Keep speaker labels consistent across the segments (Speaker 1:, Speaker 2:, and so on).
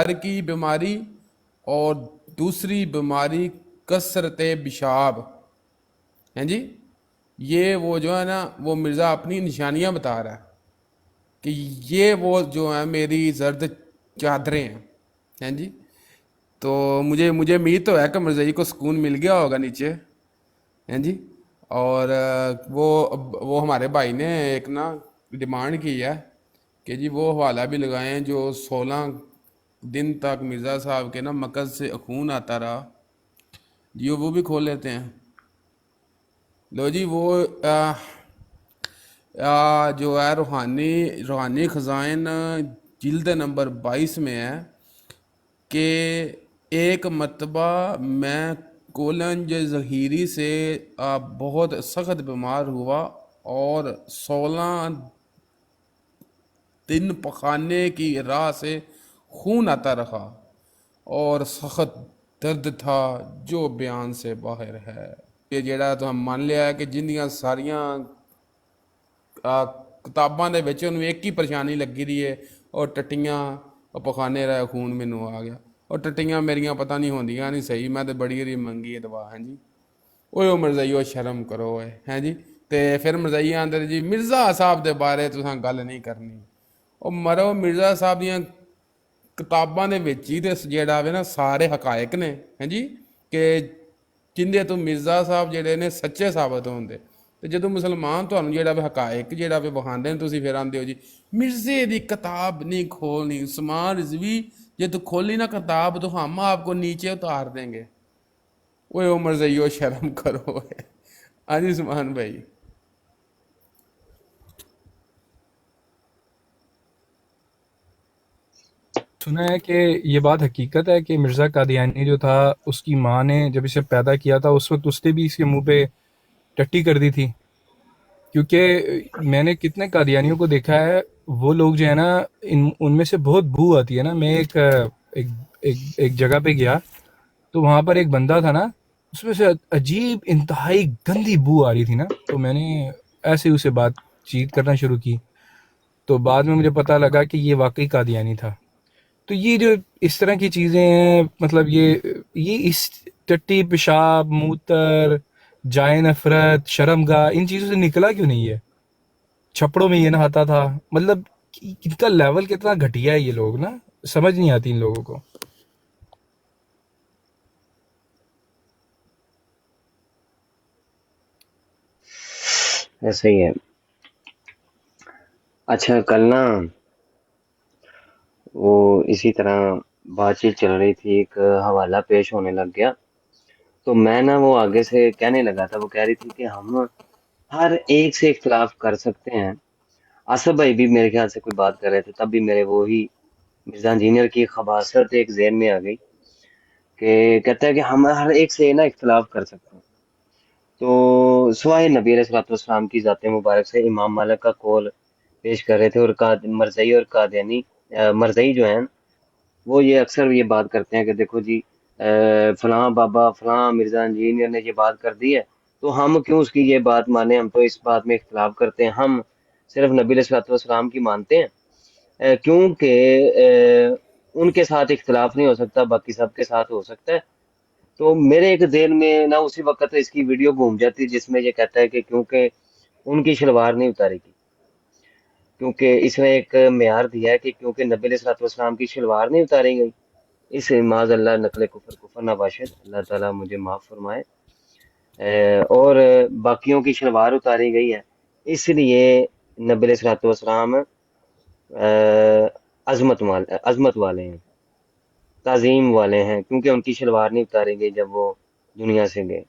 Speaker 1: سر کی بیماری اور دوسری بیماری کثرت پیشاب ہیں جی. یہ وہ جو ہے نا وہ مرزا اپنی نشانیاں بتا رہا ہے کہ یہ وہ جو ہے میری زرد چادریں ہیں جی. تو مجھے امید تو ہے کہ مرزا جی کو سکون مل گیا ہوگا نیچے ہیں جی. اور وہ ہمارے بھائی نے ایک نا ڈیمانڈ کی ہے کہ جی وہ حوالہ بھی لگائیں جو 16 دن تک مرزا صاحب کے نا مقصد سے خون آتا رہا جی. وہ بھی کھول لیتے ہیں. لو جی وہ جو ہے روحانی خزائن جلد نمبر 22 میں ہے کہ ایک مرتبہ میں کولنج ظہیری سے بہت سخت بیمار ہوا اور 16 دن پخانے کی راہ سے خون آتا رہا اور سخت درد تھا جو بیان سے باہر ہے. یہ جڑا تو ہم مان لیا ہے کہ جنیاں ساریاں کتاباں دے وچ انہوں ایک ہی پریشانی لگی رہی ہے اور ٹٹیاں پخانے رہے خون مینوں آ گیا اور ٹٹیاں میریاں پتہ نہیں ہوندیاں نہیں صحیح میں تے بڑی ہری منگی ہے دعا ہیں جی. اوہ مرزائیو شرم کرو ہیں جی. تے پھر مرزائی آندر جی مرزا صاحب دے بارے تساں گل نہیں کرنی. او مرو مرزا صاحب دیاں کتاباں دے وچ ہی تے جیڑا وے نا سارے حقائق نے ہیں جی کہ جندے تو مرزا صاحب جڑے نے سچے ثابت ہوندے. تے جدوں مسلمان تانوں جیڑا وے حقائق جیڑا وے وکھاندے نے تسی پھر آندے ہو جی مرزے دی کتاب نہیں کھولنی. عثمان رضوی جے تو کھولی نا کتاب تو ہم آپ کو نیچے اتار دیں گے. اوے عمر زئیو شرم کرو. ہاں جی عثمان بھائی.
Speaker 2: سنا ہے کہ یہ بات حقیقت ہے کہ مرزا قادیانی جو تھا اس کی ماں نے جب اسے پیدا کیا تھا اس وقت اس نے بھی اس کے منہ پہ ٹٹی کر دی تھی؟ کیونکہ میں نے کتنے قادیانیوں کو دیکھا ہے، وہ لوگ جو ہے نا ان میں سے بہت بو آتی ہے نا. میں ایک جگہ پہ گیا تو وہاں پر ایک بندہ تھا نا، اس میں سے عجیب انتہائی گندی بو آ رہی تھی نا. تو میں نے ایسے ہی اسے بات چیت کرنا شروع کی تو بعد میں مجھے پتہ لگا کہ یہ واقعی قادیانی تھا. تو یہ جو اس طرح کی چیزیں ہیں، مطلب یہ اس ٹٹی پیشاب موتر جائے نفرت شرمگاہ ان چیزوں سے نکلا کیوں نہیں ہے؟ چھپڑوں میں یہ نہاتا تھا. مطلب ان کا لیول کتنا گھٹیا ہے. یہ لوگ نا سمجھ نہیں آتی ان لوگوں کو.
Speaker 3: ایسا ہی ہے. اچھا کل نا وہ اسی طرح بات چیت چل رہی تھی، ایک حوالہ پیش ہونے لگ گیا تو میں نا وہ آگے سے کہنے لگا تھا. وہ کہہ رہی تھی کہ ہم ہر ایک سے اختلاف کر سکتے ہیں. آصف بھائی بھی میرے خیال سے کوئی بات کر رہے تھے، تب بھی میرے وہی مرزا انجینئر کی خباثت ایک ذہن میں آ گئی کہ کہتا ہے کہ ہم ہر ایک سے نا اختلاف کر سکتے ہیں. تو سوائے نبی علیہ الصلوۃ والسلام کی ذات مبارک سے امام مالک کا قول پیش کر رہے تھے. اور مرزئی اور قادیانی مرزئی جو ہیں وہ یہ اکثر یہ بات کرتے ہیں کہ دیکھو جی فلاں بابا فلاں مرزا انجینئر نے یہ بات کر دی ہے تو ہم کیوں اس کی یہ بات مانیں، ہم تو اس بات میں اختلاف کرتے ہیں، ہم صرف نبی علیہ الصلوۃ والسلام کی مانتے ہیں کیونکہ ان کے ساتھ اختلاف نہیں ہو سکتا، باقی سب کے ساتھ ہو سکتا ہے. تو میرے ایک ذہن میں نہ اسی وقت اس کی ویڈیو گھوم جاتی جس میں یہ کہتا ہے کہ کیونکہ ان کی شلوار نہیں اتاری کی، کیونکہ اس نے ایک معیار دیا ہے کہ کیونکہ نبی علیہ الصلوۃ والسلام کی شلوار نہیں اتاری گئی. اس معاذ اللہ نقل کفر نباشد، اللہ تعالیٰ مجھے معاف فرمائے. اور باقیوں کی شلوار اتاری گئی ہے، اس لیے نبی علیہ الصلوۃ والسلام عظمت والے ہیں، تعظیم والے ہیں، کیونکہ ان کی شلوار نہیں اتاری گئی جب وہ دنیا سے گئے.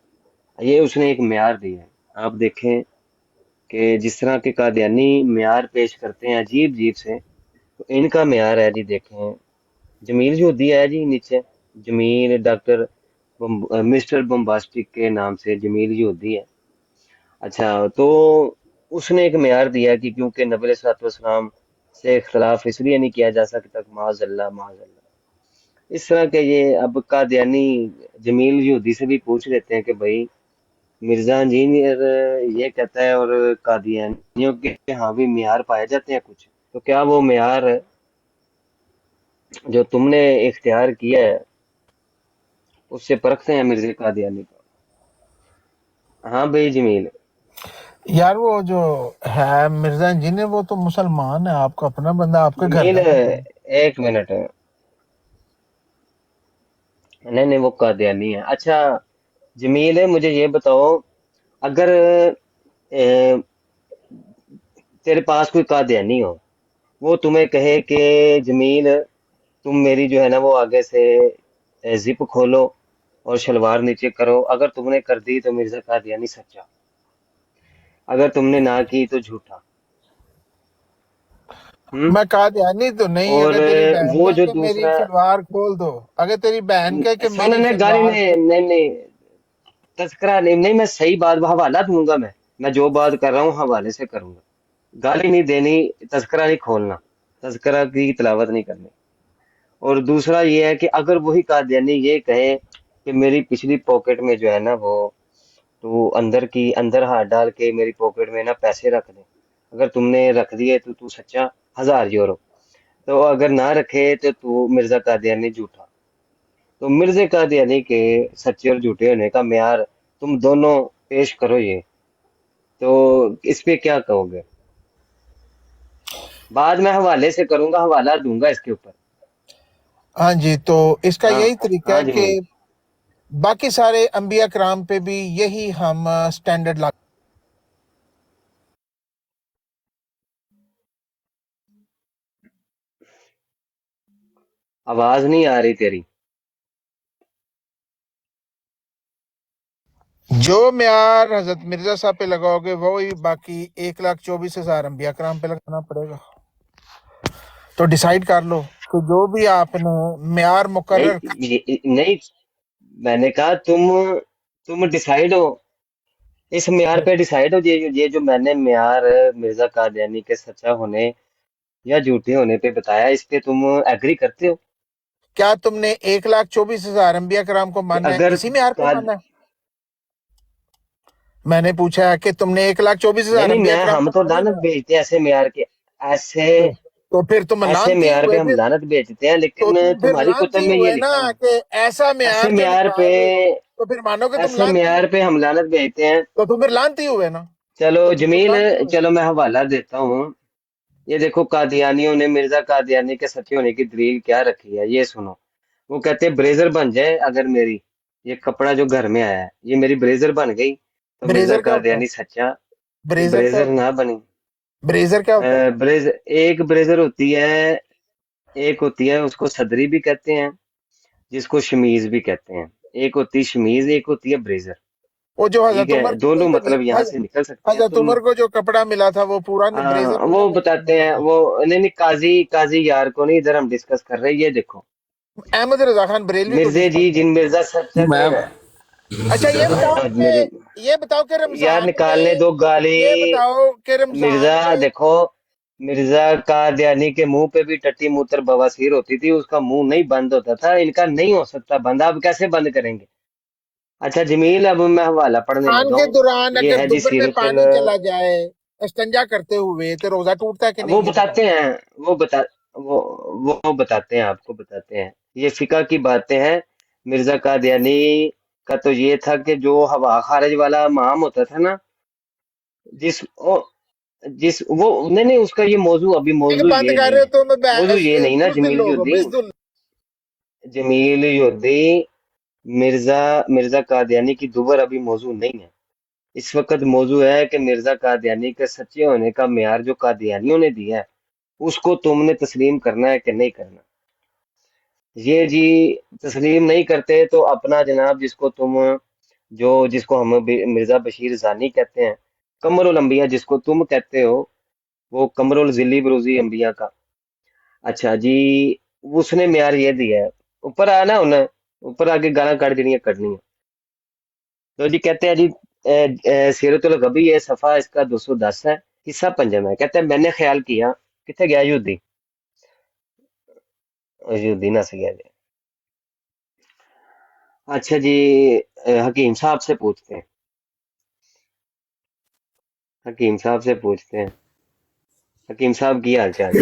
Speaker 3: یہ اس نے ایک معیار دیا ہے. آپ دیکھیں کہ جس طرح کے قادیانی معیار پیش کرتے ہیں عجیب عجیب سے، تو ان کا معیار ہے جی دیکھیں. جمیل یہودی ہے جی نیچے، جمیل ڈاکٹر مسٹر بمباسٹک کے نام سے جمیل یہودی ہے. اچھا تو اس نے ایک معیار دیا کہ کیونکہ نبی علیہ الصلوۃ والسلام سے اختلاف اس لیے نہیں کیا جا سکتا، معاذ اللہ معاذ اللہ. اس طرح کے یہ اب قادیانی جمیل یہودی سے بھی پوچھ لیتے ہیں کہ بھائی مرزا انجینئر یہ کہتا ہے اور قادیانیوں کے ہاں بھی معیار پائے جاتے ہیں کچھ، تو کیا وہ معیار جو تم نے اختیار کیا ہے اس سے پرکھتے ہیں مرزا قادیانی کو. ہاں بھائی جمیل.
Speaker 4: یار وہ جو ہے مرزا انجینئر وہ تو مسلمان ہے، آپ کا اپنا بندہ، آپ کے گھر
Speaker 3: جمیل
Speaker 4: کا نہیں ہے۔
Speaker 3: ایک منٹ. نہیں نہیں وہ قادیانی ہے. اچھا جمیل مجھے یہ بتاؤ، اگر اے، تیرے پاس کوئی قادیانی ہو، وہ تمہیں کہے کہ جمیل تم میری جو ہے نا وہ آگے سے زپ کھولو اور شلوار نیچے کرو، اگر تم نے کر دی تو مرزا قادیانی سچا، اگر تم نے نہ کی تو جھوٹا. ہم
Speaker 4: میں قادیانی تو نہیں،
Speaker 3: اور
Speaker 4: اگر تیری بہن
Speaker 3: وہ
Speaker 4: کہے
Speaker 3: جو
Speaker 4: کہ میری
Speaker 3: دوسرا
Speaker 4: شلوار کھول دو، اگر تیری بہن کہے کہ
Speaker 3: سن
Speaker 4: میری
Speaker 3: نے گالی
Speaker 4: شلوار
Speaker 3: نہیں نہیں نہیں تذکرہ نہیں نہیں، میں صحیح بات حوالہ دوں گا. میں جو بات کر رہا ہوں حوالے سے کروں گا، گالی نہیں دینی، تذکرہ نہیں کھولنا، تذکرہ کی تلاوت نہیں کرنی. اور دوسرا یہ ہے کہ اگر وہی قادیانی یہ کہے کہ میری پچھلی پاکٹ میں جو ہے نا وہ تو اندر ہاتھ ڈال کے میری پاکٹ میں نا پیسے رکھ دے، اگر تم نے رکھ دیے تو سچا 1000 یورو، تو اگر نہ رکھے تو مرزا قادیانی جھوٹا. تو مرزا قادیانی کے سچے اور جھوٹے ہونے کا معیار تم دونوں پیش کرو. یہ تو اس پہ کیا کہو گے؟ بعد میں حوالے سے کروں گا، حوالہ دوں گا اس کے اوپر.
Speaker 4: ہاں جی، تو اس کا
Speaker 3: ہاں
Speaker 4: یہی طریقہ
Speaker 3: ہاں
Speaker 4: ہے کہ
Speaker 3: جمیل.
Speaker 4: باقی سارے انبیاء کرام پہ بھی یہی ہم سٹینڈرڈ لا
Speaker 3: آواز نہیں آ رہی تیری.
Speaker 4: جو معیار حضرت مرزا صاحب پہ لگاؤ گے وہی باقی 1,24,000 انبیاء کرام پہ لگانا پڑے گا. تو ڈیسائیڈ کر لو کہ جو بھی آپ نے معیار مقرر
Speaker 3: نہیں میں نے کہا تم ڈیسائیڈ ہو، اس معیار پہ ڈیسائیڈ ہو. یہ جو میں نے معیار مرزا قادیانی کے سچا ہونے یا جھوٹے ہونے پہ بتایا، اس پہ تم ایگری کرتے ہو
Speaker 4: کیا تم نے 1,24,000 انبیاء کرام کو
Speaker 3: کہ
Speaker 4: ماننا ہے،
Speaker 3: اگر
Speaker 4: اسی معیار پہ
Speaker 3: قاد...
Speaker 4: ماننا ہے؟ میں نے پوچھا ہے کہ تم نے ایک لاکھ چوبیس
Speaker 3: نہیں
Speaker 4: ہزار
Speaker 3: نہیں
Speaker 4: انبیاء
Speaker 3: میں
Speaker 4: کرام
Speaker 3: ہم
Speaker 4: کو
Speaker 3: تو
Speaker 4: مانا
Speaker 3: لعنت
Speaker 4: ہے؟
Speaker 3: بھیجتے ہیں ایسے معیار کے، ایسے
Speaker 4: تو پھر تم
Speaker 3: ایسے
Speaker 4: لانتی
Speaker 3: معیار پہ
Speaker 4: ہوئے،
Speaker 3: ہم لعنت بھیجتے ہیں،
Speaker 4: تو
Speaker 3: لیکن
Speaker 4: تم پھر
Speaker 3: تمہاری کتب
Speaker 4: لانتی
Speaker 3: میں یہ
Speaker 4: ہوئے نا
Speaker 3: لکھا ہوا
Speaker 4: کہ ایسا
Speaker 3: ہے.
Speaker 4: معیار جو لگا رہے ہو تو پھر مانو کہ تم
Speaker 3: ایسے
Speaker 4: لانتی
Speaker 3: معیار
Speaker 4: ہو،
Speaker 3: پہ ہم لعنت بھیجتے ہیں.
Speaker 4: تو تم پھر لانتی ہوئے نا،
Speaker 3: چلو
Speaker 4: تو تم پھر
Speaker 3: جمیل،
Speaker 4: لانتی ہوئے.
Speaker 3: چلو میں حوالہ دیتا ہوں. یہ دیکھو قادیانیوں نے مرزا قادیانی کے سچے ہونے کی دلیل کیا رکھی ہے، یہ سنو. وہ کہتے ہیں بریزر بن جائے اگر میری، یہ کپڑا جو گھر میں آیا ہے یہ میری بریزر بن گئی تو مرزا
Speaker 4: بریزر کیا ہوتا
Speaker 3: قادیانی
Speaker 4: ہے؟
Speaker 3: سچا. یہ
Speaker 4: بریزر کیا
Speaker 3: بریزر
Speaker 4: ہوتا
Speaker 3: نہ بنی.
Speaker 4: ہے؟ بریزر کیا ہوتا ہے؟
Speaker 3: ایک بریزر ہوتی ہے، ایک ہوتی ہے اس کو صدری بھی کہتے ہیں، جس کو شمیز بھی کہتے ہیں. ایک ہوتی شمیز، ایک ہوتی ہے بریزر.
Speaker 4: وہ جو
Speaker 3: ٹھیک
Speaker 4: حضرت
Speaker 3: ہے،
Speaker 4: عمر
Speaker 3: دونوں مطلب یہاں سے نکل سکتے ہیں.
Speaker 4: حضرت
Speaker 3: تم
Speaker 4: عمر کو جو کپڑا ملا تھا وہ پورا بریزر
Speaker 3: وہ
Speaker 4: نہیں
Speaker 3: بتاتے ہیں،
Speaker 4: تھا؟
Speaker 3: وہ نہیں نہیں قاضی یار کو نہیں، ادھر ہم ڈسکس کر رہے ہیں. یہ دیکھو
Speaker 4: احمد رضا خان بریلوی کو
Speaker 3: مرزے جی،
Speaker 4: ڈسکس
Speaker 3: جن
Speaker 4: کرتے ہیں.
Speaker 3: مرزا سچا
Speaker 1: میں
Speaker 4: اچھا
Speaker 3: میری
Speaker 4: یہ بتاؤ کہ
Speaker 3: یار
Speaker 4: رمضان میں،
Speaker 3: نکالنے دو گالی.
Speaker 4: یہ بتاؤ کہ رمضان
Speaker 3: مرزا
Speaker 4: میں
Speaker 3: دیکھو، مرزا قادیانی کے منہ پہ بھی ٹٹی موتر بواسیر ہوتی تھی، اس کا منہ نہیں بند ہوتا تھا. ان کا نہیں ہو سکتا بند، آپ کیسے بند کریں گے؟ اچھا جمیل اب میں حوالہ پڑھنے
Speaker 4: رمضان
Speaker 3: لگا
Speaker 4: کے
Speaker 3: ہوں.
Speaker 4: دوران
Speaker 3: یہ
Speaker 4: اگر
Speaker 3: ہے جی
Speaker 4: دوپہر میں
Speaker 3: سیرت
Speaker 4: پانی چلا جائے استنجا کرتے ہوئے تو روزہ ٹوٹتا ہے کہ
Speaker 3: وہ
Speaker 4: نہیں، یہ بتاؤ.
Speaker 3: بتاتے ہیں، وہ بتا وہ وہ بتاتے ہیں، آپ کو بتاتے ہیں. یہ فقہ کی باتیں ہیں. مرزا قادیانی کا تو یہ تھا کہ جو ہوا خارج والا مام ہوتا تھا نا، جس جس وہ نہیں نہیں، اس کا یہ موضوع ابھی موضوع
Speaker 4: بند
Speaker 3: یہ
Speaker 4: کر
Speaker 3: نہیں
Speaker 4: رہے
Speaker 3: ہے.
Speaker 4: ہو تو میں
Speaker 3: موضوع یہ نہیں نا
Speaker 4: بزدل
Speaker 3: جمیل
Speaker 4: لوگ ہو،
Speaker 3: یودی.
Speaker 4: بزدل.
Speaker 3: جمیل یودی مرزا قادیانی کی دوبر ابھی موضوع نہیں ہے. اس وقت موضوع ہے کہ مرزا قادیانی کے سچے ہونے کا معیار جو قادیانیوں نے دیا ہے اس کو تم نے تسلیم کرنا ہے کہ نہیں کرنا. یہ جی تسلیم نہیں کرتے تو اپنا جناب جس کو ہم مرزا بشیر ثانی کہتے ہیں، قمر الانبیاء جس کو تم کہتے ہو، وہ قمر الظلی بروزی انبیاء کا. اچھا جی، اس نے معیار یہ دیا ہے. اوپر آیا نا انہیں، اوپر آگے گانا کٹ جنی کرنی ہے. تو جی کہتے ہیں جی سیرت الغبی ہے، صفحہ اس کا 210 ہے، حصہ پنجم ہے. کہتے ہیں میں نے خیال کیا، کتنے گیا یہودی نہ سے گیا جی. اچھا جی، حکیم صاحب سے پوچھتے ہیں، حکیم صاحب سے پوچھتے ہیں. حکیم صاحب کی حال چال جی؟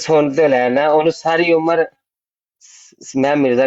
Speaker 3: ਸੁਣ ਤੇ ਲੈ ਨਾ, ਉਹਨੂੰ ਸਾਰੀ ਉਮਰ ਮੈਂ ਮਿਰਜ਼ਾ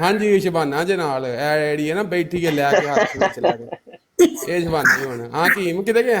Speaker 1: ਹਾਂਜੀ ਸ਼ਬਾਨਾ ਦੇ ਨਾਲ ਇਹ ਜਿਹੜੀ ਹੈ ਨਾ ਬੈਠੀ ਹੈ ਲੈ ਕੇ ਹੱਥ ਵਿੱਚ ਲੈ ਕੇ, ਇਹ ਸ਼ਬਾਨਾ ਹੀ ਹੋਣਾ। ਹਾਂ ਹਕੀਮ ਕਿਤੇ ਗਿਆ?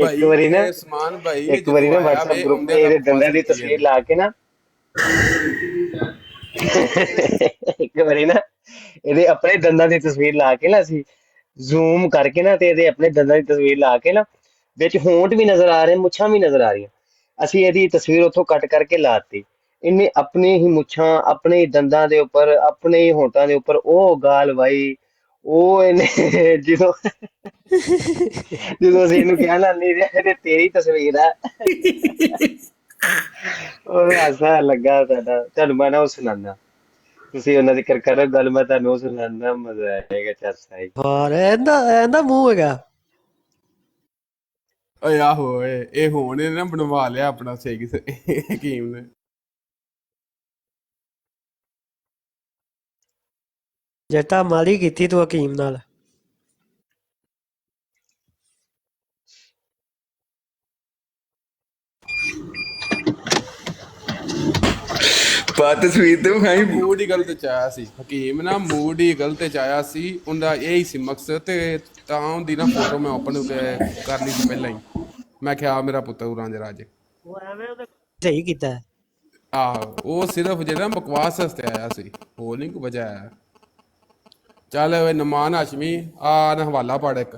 Speaker 1: ਭਾਈ
Speaker 3: ਵਾਰੀ ਨਾ,
Speaker 1: ਇਹ ਸਮਾਨ ਭਾਈ ਇਹ
Speaker 3: ਇੱਕ ਵਾਰੀ
Speaker 1: ਜਦੋਂ
Speaker 3: ਨਾ
Speaker 1: ਆਇਆ
Speaker 3: WhatsApp
Speaker 1: ਵੇ
Speaker 3: ਗਰੁੱਪ ਤੇ
Speaker 1: ਆਉਂਦਿਆਂ ਦਾ
Speaker 3: ਇਹਦੇ
Speaker 1: ਬਕਵਾਸ
Speaker 3: ਦੰਦਾਂ ਦੀ
Speaker 1: ਕੀਤੀ
Speaker 3: ਤਸਵੀਰ
Speaker 1: ਇਹਨੇ।
Speaker 3: ਲਾ ਕੇ ਨਾ ਇੱਕ ਵਾਰੀ ਨਾ ਇਹਦੇ ਆਪਣੇ ਦੰਦਾਂ ਦੀ ਤਸਵੀਰ ਲਾ ਕੇ ਨਾ ਅਸੀਂ ਜ਼ੂਮ ਕਰਕੇ ਨਾ ਤੇ ਇਹਦੇ ਆਪਣੇ ਦੰਦਾਂ ਦੀ ਤਸਵੀਰ ਲਾ ਕੇ ਨਾ ਵਿੱਚ ਹੋਂਠ ਵੀ ਨਜ਼ਰ ਆ ਰਹੇ, ਮੁੱਛਾਂ ਵੀ ਨਜ਼ਰ ਆ ਰਹੀਆਂ। ਅਸੀਂ ਇਹਦੀ ਤਸਵੀਰ ਉੱਥੋਂ ਕੱਟ ਕਰਕੇ ਲਾਤੀ। ਇਹਨੇ ਆਪਣੇ ਹੀ ਮੁੱਛਾਂ, ਆਪਣੇ ਹੀ ਦੰਦਾਂ ਦੇ ਉੱਪਰ, ਆਪਣੇ ਹੀ ਹੋਂਠਾਂ ਦੇ ਉੱਪਰ ਉਹ ਗਾਲ ਵਾਈ। ਉਹ ਇਹਨੇ ਜਦੋਂ ਜਦੋਂ ਅਸੀਂ ਇਹਨੂੰ ਕਹਿਣਾ ਨਹੀਂ ਰਿਹਾ ਤੇ ਤੇਰੀ ਤਸਵੀਰ ਆ, ਉਹ ਹਾਸਾ ਲੱਗਾ ਸਾਡਾ। ਤੁਹਾਨੂੰ ਮੈਂ ਨਾ ਉਹ ਸੁਣਾਉਂਦਾ, ਤੁਸੀਂ ਉਹਨਾਂ ਦੀ ਕਰੋ ਗੱਲ, ਮੈਂ ਤੁਹਾਨੂੰ ਉਹ ਸੁਣਾਉਂਦਾ, ਮਜ਼ਾ ਆਏਗਾ ਚਾਚਾ ਜੀ।
Speaker 5: ਹੋਰ ਇਹਦਾ ਮੂੰਹ ਹੈਗਾ।
Speaker 1: ਓਏ ਆਹੋ ਓਏ, ਇਹ ਹੁਣ ਇਹਨੇ ਨਾ ਬਣਵਾ ਲਿਆ ਆਪਣਾ ਸਹੀ ਹਕੀਮ ਨੇ।
Speaker 5: ਜੱਟਾ ਮਾੜੀ ਕੀਤੀ ਤੂੰ ਹਕੀਮ ਨਾਲ।
Speaker 1: ਤਸਵੀਰ ਤੇ ਵਿਖਾਈ, ਮੂਡ ਹੀ ਗਲਤ ਚ ਆਇਆ ਸੀ ਹਕੀਮ ਨਾ, ਮੂਡ ਹੀ ਗਲਤ ਚ ਆਇਆ ਸੀ ਉਹਦਾ, ਇਹ ਹੀ ਸੀ ਮਕਸਦ। ਤੇ ਤਾਂ ਉਹਦੀ ਨਾ ਫੋਟੋ ਮੈਂ ਓਪਨ ਕਰ ਲਈ ਸੀ ਪਹਿਲਾਂ ਹੀ। ਮੈਂ ਕਿਹਾ ਮੇਰਾ ਪੁੱਤਰ ਉਰਾਂ ਦੇ ਰਾਜੇ।
Speaker 5: ਉਹ ਐਵੇਂ ਉਹਨੇ ਸਹੀ ਕੀਤਾ ਹੈ।
Speaker 1: ਆਹੋ, ਉਹ ਸਿਰਫ ਜਿਹੜਾ ਬਕਵਾਸ ਵਾਸਤੇ ਆਇਆ ਸੀ, ਹੋਰ ਨਹੀਂ ਕੋਈ ਵਜ੍ਹਾ ਆਇਆ। ਚੱਲ ਓਏ ਨਮਾਨ ਹਾਸ਼ਮੀ, ਆ ਨਾ ਹਵਾਲਾ ਪੜ ਇੱਕ,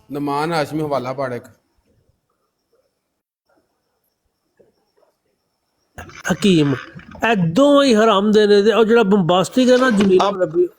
Speaker 1: ਨਮਾਨ ਹਾਸ਼ਮੀ ਹਵਾਲਾ ਪੜ ਇੱਕ।
Speaker 6: ਹਕੀਮ ਇਹ ਦੋਵੇਂ ਹੀ ਹਰਾਮ ਦੇ ਨੇ, ਤੇ ਉਹ ਜਿਹੜਾ ਬੰਬਾਸਟਿਕ ਹੈ ਨਾ ਜਮੀਲ ਰੱਬੀ,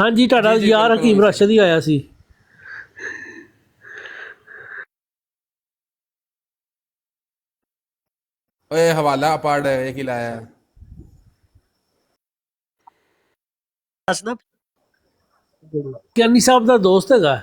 Speaker 6: ਹਾਂਜੀ ਤੁਹਾਡਾ ਯਾਰ ਹਕੀਮ ਰਾਸ਼ਦ ਹੀ ਆਇਆ ਸੀ।
Speaker 1: ਓਏ ਹਵਾਲਾ ਪੜ, ਇਹ ਕੀ ਲਾਇਆ?
Speaker 5: ਦੱਸ ਨਾ।
Speaker 6: ਗਿਆਨੀ ਸਾਹਿਬ ਦਾ ਦੋਸਤ ਹੈਗਾ।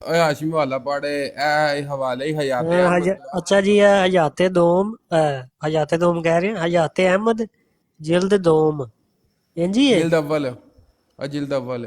Speaker 1: ਓਏ ਹਾਸ਼ਮੀ ਹਵਾਲਾ ਪੜ, ਇਹ ਹਵਾਲੇ ਹੀ ਹਯਾਤ
Speaker 5: ਅੱਛਾ ਜੀ, ਇਹ ਹਯਾਤੇ ਦੋਮ, ਹਯਾਤੇ ਦੋਮ ਕਹਿ ਰਹੇ, ਹਯਾਤੇ ਅਹਿਮਦ ਜਿਲਦ ਦੋਮ, ਇੰਜੀ ਹੈ।
Speaker 1: ਜਿਲਦ ਅਵਲ, ਜਿਲਦ ਅਵਲ।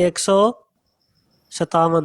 Speaker 5: 157।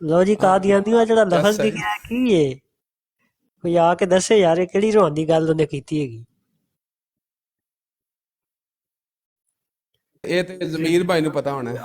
Speaker 5: ਲਓ ਜੀ, ਕਾਦੀਆਨੀਆਂ ਜਿਹੜਾ ਲਫ਼ਜ਼ ਲਿਖਿਆ ਕੀ ਏ? ਕੋਈ ਆ ਕੇ ਦੱਸੇ ਯਾਰ, ਇਹ ਕਿਹੜੀ ਰੋਹਾਨੀ ਗੱਲ ਉਹਨੇ ਕੀਤੀ ਹੈਗੀ।
Speaker 1: ਇਹ ਤੇ ਜ਼ਮੀਰ ਭਾਈ ਨੂੰ ਪਤਾ ਹੋਣਾ।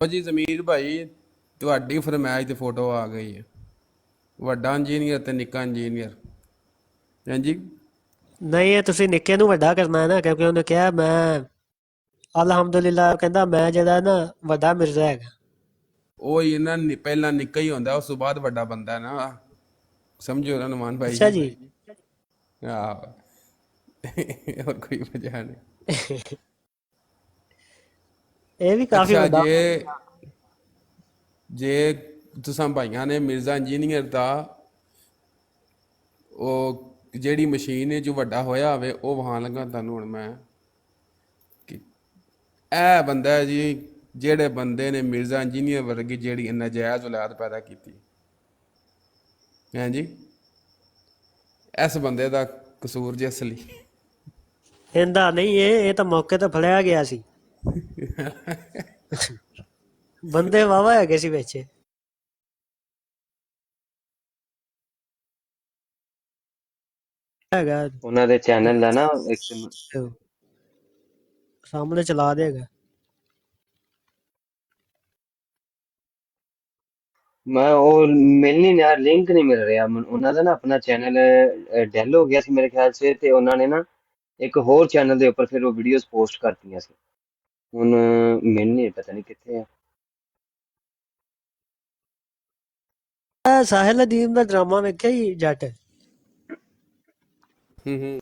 Speaker 1: ਜੀ ਜ਼ਮੀਰ ਭਾਈ, ਤੁਹਾਡੀ ਫਰਮਾਇਸ਼ ਤੇ ਫੋਟੋ ਆ ਗਈ ਹੈ, ਵੱਡਾ ਇੰਜੀਨੀਅਰ ਤੇ ਨਿੱਕਾ ਇੰਜੀਨੀਅਰ। ਹਾਂਜੀ,
Speaker 5: ਨਹੀਂ, ਇਹ ਤੁਸੀਂ ਨਿੱਕੇ ਨੂੰ ਵੱਡਾ ਕਰਨਾ ਹੈ ਨਾ, ਕਿਉਂਕਿ ਉਹਨੇ ਕਿਹਾ ਮੈਂ ਅਲਹਮਦੁਲਿਲਾ, ਕਹਿੰਦਾ ਮੈਂ ਜਿਹੜਾ ਨਾ ਵੱਡਾ ਮਿਰਜ਼ਾ ਹੈਗਾ।
Speaker 1: ਉਹ ਹੀ ਨਾ, ਪਹਿਲਾਂ ਨਿੱਕਾ ਹੀ ਹੁੰਦਾ, ਉਸ ਤੋਂ ਬਾਅਦ ਵੱਡਾ ਬੰਦਾ ਨਾ, ਸਮਝੋ ਨਾ ਨਮਾਨ ਭਾਈ।
Speaker 5: ਅੱਛਾ ਜੀ।
Speaker 1: ਆਹ, ਹੋਰ ਕੋਈ ਵਜ੍ਹਾ ਨਹੀਂ।
Speaker 5: ਇਹ ਵੀ ਕਾਫੀ
Speaker 1: ਅੱਛਾ,
Speaker 5: ਵੱਡਾ।
Speaker 1: ਜੇ ਤੁਸਾਂ ਭਾਈਆਂ ਨੇ ਮਿਰਜ਼ਾ ਇੰਜੀਨੀਅਰ ਦਾ ਉਹ ਜਿਹੜੀ ਮਸ਼ੀਨ ਜੋ ਵੱਡਾ ਹੋਇਆ ਹੋਵੇ, ਉਹ ਵਿਖਾਉਣ ਲੱਗਾ ਤੁਹਾਨੂੰ ਹੁਣ ਮੈਂ ਕਿ ਇਹ ਬੰਦਾ ਹੈ ਜੀ, ਜਿਹੜੇ ਬੰਦੇ ਨੇ ਮਿਰਜ਼ਾ ਇੰਜੀਨੀਅਰ ਵਰਗੀ ਜਿਹੜੀ ਨਜਾਇਜ਼ ਔਲਾਦ ਪੈਦਾ ਕੀਤੀ। ਹਾਂਜੀ, ਇਸ ਬੰਦੇ ਦਾ ਕਸੂਰ ਜੇ ਅਸਲੀ।
Speaker 5: ਇਹਦਾ ਨਹੀਂ, ਇਹ ਤਾਂ ਮੌਕੇ ਤੇ ਫੜਿਆ ਗਿਆ ਸੀ। ਬੰਦੇ ਵਾਵਾ ਹੈਗੇ ਸੀ ਵਿੱਚ। ਹੈਗਾ
Speaker 3: ਉਹਨਾਂ ਦੇ ਚੈਨਲ ਦਾ ਨਾ ਇੱਕ
Speaker 5: ਸਾਹਮਣੇ ਚਲਾ ਦੇਗਾ।
Speaker 3: ਮੈਂ ਉਹ ਮਿਲ ਨਹੀਂ ਰਿਹਾ, ਲਿੰਕ ਨਹੀਂ ਮਿਲ ਰਿਹਾ ਉਹਨਾਂ ਦਾ ਨਾ। ਆਪਣਾ ਚੈਨਲ ਡੈਲ ਹੋ ਗਿਆ ਸੀ ਮੇਰੇ ਖਿਆਲ ਸੇ, ਤੇ ਉਹਨਾਂ ਨੇ ਨਾ ਇੱਕ ਹੋਰ ਚੈਨਲ ਦੇ ਉੱਪਰ ਫਿਰ ਉਹ ਵੀਡੀਓਜ਼ ਪੋਸਟ ਕਰਤੀਆਂ ਸੀ। ਹੁਣ ਮਿਲ ਨਹੀਂ, ਪਤਾ ਨਹੀਂ ਕਿੱਥੇ ਆ।
Speaker 5: ਸਾਹਿਲ ਅਦੀਬ ਦਾ ਡਰਾਮਾ ਵੇਖਿਆ ਹੀ ਜੱਟ?
Speaker 1: ਹੂੰ।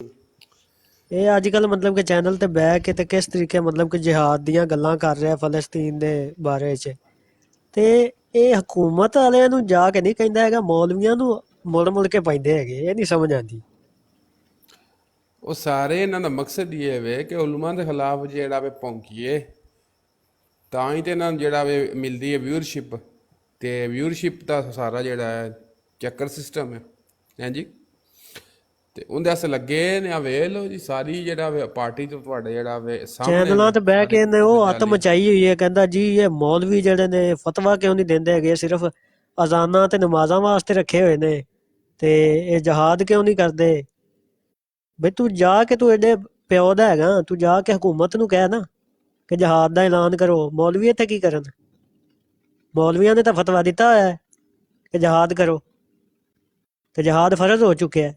Speaker 5: ਇਹ ਅੱਜ ਕੱਲ ਮਤਲਬ ਕਿ ਚੈਨਲ ਤੇ ਬਹਿ ਕੇ ਤੇ ਕਿਸ ਤਰੀਕੇ ਮਤਲਬ ਕਿ ਜਿਹਾਦ ਦੀਆਂ ਗੱਲਾਂ ਕਰ ਰਿਹਾ ਫਲਸਤੀਨ ਦੇ ਬਾਰੇ 'ਚ, ਤੇ ਇਹ ਹਕੂਮਤ ਵਾਲਿਆਂ ਨੂੰ ਜਾ ਕੇ ਨਹੀਂ ਕਹਿੰਦਾ ਹੈਗਾ, ਮੌਲਵੀਆਂ ਨੂੰ ਮੁੜ ਕੇ ਪੈਂਦੇ ਹੈਗੇ। ਇਹ ਨਹੀਂ ਸਮਝ ਆਉਂਦੀ।
Speaker 1: ਉਹ ਸਾਰੇ ਇਹਨਾਂ ਦਾ ਮਕਸਦ ਹੀ ਇਹ ਵੇ ਕਿ ਉਲਮਾ ਦੇ ਖਿਲਾਫ ਜਿਹੜਾ ਵੇ ਭੌਂਕੀਏ, ਤਾਂ ਹੀ ਤੇ ਇਹਨਾਂ ਨੂੰ ਜਿਹੜਾ ਵੇ ਮਿਲਦੀ ਹੈ ਵਿਊਅਰਸ਼ਿਪ, ਤੇ ਵਿਊਅਰਸ਼ਿਪ ਦਾ ਸਾਰਾ ਜਿਹੜਾ ਹੈ ਚੱਕਰ ਸਿਸਟਮ ਹੈ। ਹਾਂਜੀ, ਤੇ ਉਹਦੇ ਵਾਸਤੇ ਲੱਗੇ ਨੇ। ਆ ਵੇਖ ਲਓ ਜੀ, ਸਾਰੀ ਜਿਹੜਾ ਵੇ ਪਾਰਟੀ ਤੋਂ ਤੁਹਾਡੇ ਜਿਹੜਾ ਵੇ ਸਾਹਮਣੇ
Speaker 5: ਚੈਨਲਾਂ ਤੇ ਬਹਿ ਕੇ
Speaker 1: ਸਾਰੇ
Speaker 5: ਇਹਨੇ ਉਹ ਹੱਥ
Speaker 1: ਜਾਲੀ।
Speaker 5: ਮਚਾਈ ਹੋਈ ਹੈ, ਕਹਿੰਦਾ ਜੀ ਇਹ ਮੌਲਵੀ ਜਿਹੜੇ ਨੇ ਫਤਵਾ ਕਿਉਂ ਨਹੀਂ ਦਿੰਦੇ ਹੈਗੇ, ਸਿਰਫ ਅਜ਼ਾਨਾਂ ਤੇ ਨਮਾਜ਼ਾਂ ਵਾਸਤੇ ਰੱਖੇ ਹੋਏ ਨੇ, ਤੇ ਇਹ ਜਹਾਦ ਕਿਉਂ ਨਹੀਂ ਕਰਦੇ। ਬਈ ਤੂੰ ਜਾ ਕੇ, ਤੂੰ ਐਡੇ ਪਿਓ ਦਾ ਹੈਗਾ, ਤੂੰ ਜਾ ਕੇ ਹਕੂਮਤ ਨੂੰ ਕਹਿ ਨਾ ਕਿ ਜਹਾਦ ਦਾ ਐਲਾਨ ਕਰੋ। ਮੌਲਵੀ ਇੱਥੇ ਕੀ ਕਰਨ? ਮੌਲਵੀਆਂ ਨੇ ਤਾਂ ਫਤਵਾ ਦਿੱਤਾ ਹੋਇਆ ਹੈ ਕਿ ਜਹਾਦ ਕਰੋ, ਤੇ ਜਹਾਦ ਫਰਜ਼ ਹੋ ਚੁੱਕਿਆ ਹੈ।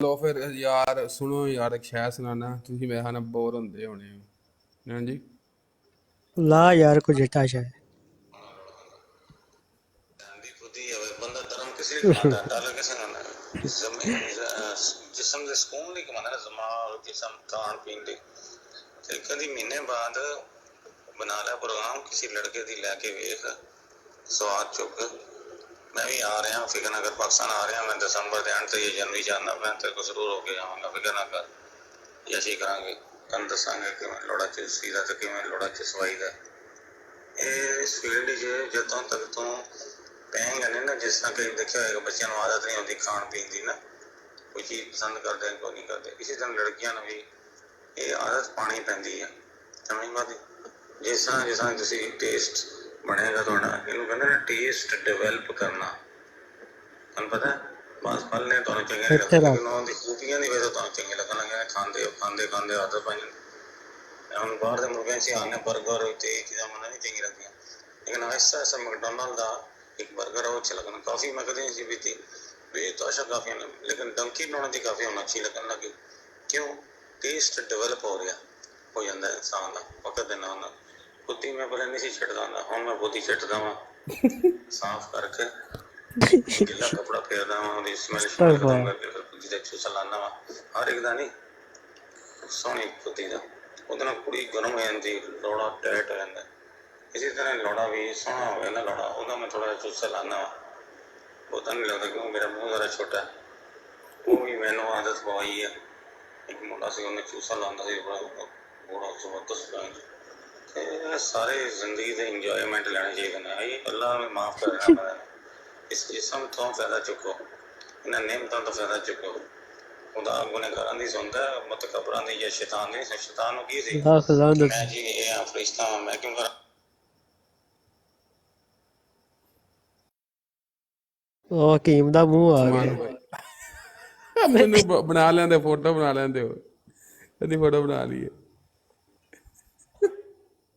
Speaker 1: ਲੋ ਫਿਰ ਯਾਰ ਸੁਣੋ ਯਾਰ, ਇੱਕ ਸ਼ਾਇਰ ਸੁਣਾਣਾ, ਤੁਸੀਂ ਮੇਰੇ ਨਾਲ ਬੋਰ ਹੁੰਦੇ ਹੋਣੇ ਹੋ। ਹਾਂਜੀ,
Speaker 5: ਲਾ ਯਾਰ ਕੁਝ ਜਟਾ ਸ਼ਾਇਦ।
Speaker 7: ਬੰਦਾ ਧਰਮ ਕਿਸੇ ਲਈ ਕਮਾਉਂਦਾ, ਡਾਲਰ ਕਿਸੇ ਨਾਲ ਜਿਸਮ ਦੇ ਸਕੂਨ ਲਈ ਕਮਾਉਂਦਾ ਨਾ, ਦਿਮਾਗ ਜਿਸਮ ਖਾਣ ਪੀਣ ਲਈ। ਤੇ ਕਦੀ ਮਹੀਨੇ ਬਾਅਦ ਬਣਾ ਲਿਆ ਪ੍ਰੋਗਰਾਮ, ਕਿਸੇ ਲੜਕੇ ਦੀ ਲੈ ਕੇ ਵੇਖ, ਸਵਾਦ ਚੁੱਕ। ਮੈਂ ਵੀ ਆ ਰਿਹਾ ਫਿਕਰ ਨਾ ਕਰ, ਪਾਕਿਸਤਾਨ ਆ ਰਿਹਾ ਮੈਂ ਦਸੰਬਰ ਦੇ ਐਂਡ ਤੇ, ਜਨਵਰੀ ਜਾਣਾ ਮੈਂ ਤੇਰੇ ਕੋਲ ਜ਼ਰੂਰ ਹੋ ਕੇ ਜਾਵਾਂਗਾ, ਫਿਕਰ ਨਾ ਕਰ। ਯਸ਼ੀ ਕਰਾਂਗੇ, ਤੁਹਾਨੂੰ ਦੱਸਾਂਗੇ ਕਿਵੇਂ ਲੋੜਾ ਚੁਸੀ ਦਾ ਤੇ ਕਿਵੇਂ ਲੋੜਾ ਚਸਵਾਈ ਦਾ। ਇਹ ਇਸ ਫੀਲਡ 'ਚ ਜਦੋਂ ਤੱਕ ਤੋਂ ਪੈਂਗਾ ਨਹੀਂ ਨਾ, ਜਿਸ ਤਰ੍ਹਾਂ ਕਈ ਦੇਖਿਆ ਹੋਏਗਾ ਬੱਚਿਆਂ ਨੂੰ ਆਦਤ ਨਹੀਂ ਹੁੰਦੀ ਖਾਣ ਪੀਣ ਦੀ ਨਾ, ਕੋਈ ਚੀਜ਼ ਪਸੰਦ ਕਰਦੇ ਕੋਈ ਨਹੀਂ ਕਰਦੇ, ਇਸੇ ਤਰ੍ਹਾਂ ਲੜਕੀਆਂ ਨੂੰ ਵੀ ਇਹ ਆਦਤ ਪਾਣੀ ਪੈਂਦੀ ਹੈ। ਸਮਝ ਬਾਤ? ਜਿਸ ਤਰ੍ਹਾਂ ਤੁਸੀਂ ਟੇਸਟ ਬਣੇਗਾ ਤੁਹਾਡਾ, ਇਹਨੂੰ ਕਹਿੰਦੇ ਨੇ ਟੇਸਟ ਡਿਵੈਲਪ ਕਰਨਾ। ਤੁਹਾਨੂੰ ਪਤਾ ਹੈ, ਬਸ ਫਲ ਨੇ ਤੁਹਾਨੂੰ ਚੰਗੇ ਨਹੀਂ ਲੱਗਦੇ, ਲੇਕਿਨ ਉਹਨਾਂ ਦੀ ਖੂਬੀਆਂ ਦੀ ਵਜ੍ਹਾ ਤੁਹਾਨੂੰ ਚੰਗੇ ਲੱਗਣ ਲੱਗੇ ਨੇ। ਖਾਂਦੇ ਆਦਤ ਪੈ ਜਾਂਦੀ। ਹੁਣ ਬਾਹਰ ਦੇ ਮੁਲਕਾਂ 'ਚ ਆਉਂਦੇ ਬਰਗਰ ਤੇ ਇਹ ਚੀਜ਼ਾਂ ਮੈਨੂੰ ਨਹੀਂ ਚੰਗੀ ਲੱਗਦੀਆਂ, ਲੇਕਿਨ ਐਸਾ ਮੈਕਡੋਨਲਡ ਦਾ ਇੱਕ ਬਰਗਰ ਉਹ ਅੱਛਾ ਲੱਗਣਾ। ਕਾਫੀ ਮੈਂ ਕਦੇ ਨਹੀਂ ਪੀਤੀ ਵੀ ਤਾਂ ਅੱਛਾ ਕਾਫੀ, ਲੇਕਿਨ ਡੰਕੀ ਬਣਾਉਣ ਦੀ ਕਾਫੀ ਹੁਣ ਅੱਛੀ ਲੱਗਣ ਲੱਗੀ। ਕਿਉਂ? ਟੇਸਟ ਡਿਵੈਲਪ ਹੋ ਜਾਂਦਾ ਇਨਸਾਨ ਦਾ ਵਕਤ ਦੇ ਨਾਲ ਨਾਲ। ਬੁੱਧੀ ਮੈਂ ਪਹਿਲਾਂ ਨਹੀਂ ਸੀ ਛੱਡਦਾ ਹੁੰਦਾ, ਹੁਣ ਮੈਂ ਬੁੱਧੀ ਛੱਡਦਾ ਵਾਂ, ਸਾਫ਼ ਕਰਕੇ ਗਿੱਲਾ ਕੱਪੜਾ ਫੇਰਦਾ ਵਾਂ, ਉਹਦੀ ਸਮੈਲ ਖਤਮ ਕਰਕੇ ਫਿਰ ਬੁੱਧੀ ਦਾ ਚੂਸਾ ਲਾਉਂਦਾ ਵਾਂ। ਹਰ ਇੱਕ ਦਾ ਨਹੀਂ, ਸੋਹਣੀ ਬੁੱਧੀ ਦਾ, ਉਹਦੇ ਨਾਲ ਕੁੜੀ ਗਰਮ ਹੋ ਜਾਂਦੀ, ਲੋੜਾ ਟਾਈਟ ਹੋ ਜਾਂਦਾ। ਇਸੇ ਤਰ੍ਹਾਂ ਲੋੜਾ ਵੀ ਸੋਹਣਾ ਹੋ ਗਿਆ ਨਾ ਲੋੜਾ, ਉਹਦਾ ਮੈਂ ਥੋੜ੍ਹਾ ਜਿਹਾ ਚੂਸਾ ਲਾਉਂਦਾ ਵਾਂ। ਪਤਾ ਨਹੀਂ ਲੱਗਦਾ ਕਿਉਂ ਮੇਰਾ ਮੂੰਹ ਜ਼ਰਾ ਛੋਟਾ, ਉਹ ਵੀ ਮੈਨੂੰ ਆਦਤ ਪਵਾਈ ਹੈ। ਇੱਕ ਮੁੰਡਾ ਸੀ, ਉਹਨੇ ਚੂਸਾ ਲਾਉਂਦਾ ਸੀ, ਬੜਾ ਜ਼ਬਰਦਸਤ ਬੈਂਕ। ਤੇ ਸਾਰੇ ਜ਼ਿੰਦਗੀ ਦੇ ਇੰਜੋਏਮੈਂਟ ਲੈਣੇ ਚਾਹੀਦੇ ਨੇ। ਇਹ ਅੱਲਾ ਨੇ ਮਾਫ਼ ਕਰ ਦੇਣਾ ਮੈਂ। ਇਸ ਜਿਸਮ ਤੋਂ ਫਾਇਦਾ ਚੁੱਕੋ, ਇਹਨਾਂ ਨਿਅਮਤਾਂ ਤੋਂ ਫਾਇਦਾ ਚੁੱਕੋ। ਖੁਦਾ ਗੁਨਹਗਾਰਾਂ ਦੀ ਸੁਣਦਾ, ਮੁਤਕਬਰਾਂ ਦੀ ਜਾਂ ਸ਼ੈਤਾਨ ਦੀ। ਸ਼ੈਤਾਨ ਨੂੰ ਕੀ ਸੀ ਕਿ ਮੈਂ ਜੀ ਇਹ ਆ ਫਰਿਸ਼ਤਾ ਵਾਂ, ਮੈਂ ਕਿਉਂ ਕਰਾਂ।
Speaker 5: ਉਹ ਹਕੀਮ ਦਾ ਮੂੰਹ ਆ
Speaker 1: ਸਮਾਨ
Speaker 5: ਗਿਆ।
Speaker 1: ਭਾਈ ਮੈਨੂੰ ਬਣਾ ਲੈਂਦੇ, ਫੋਟੋ ਬਣਾ ਲੈਂਦੇ ਹੋ, ਇਹਦੀ ਫੋਟੋ ਬਣਾ ਲਈਏ।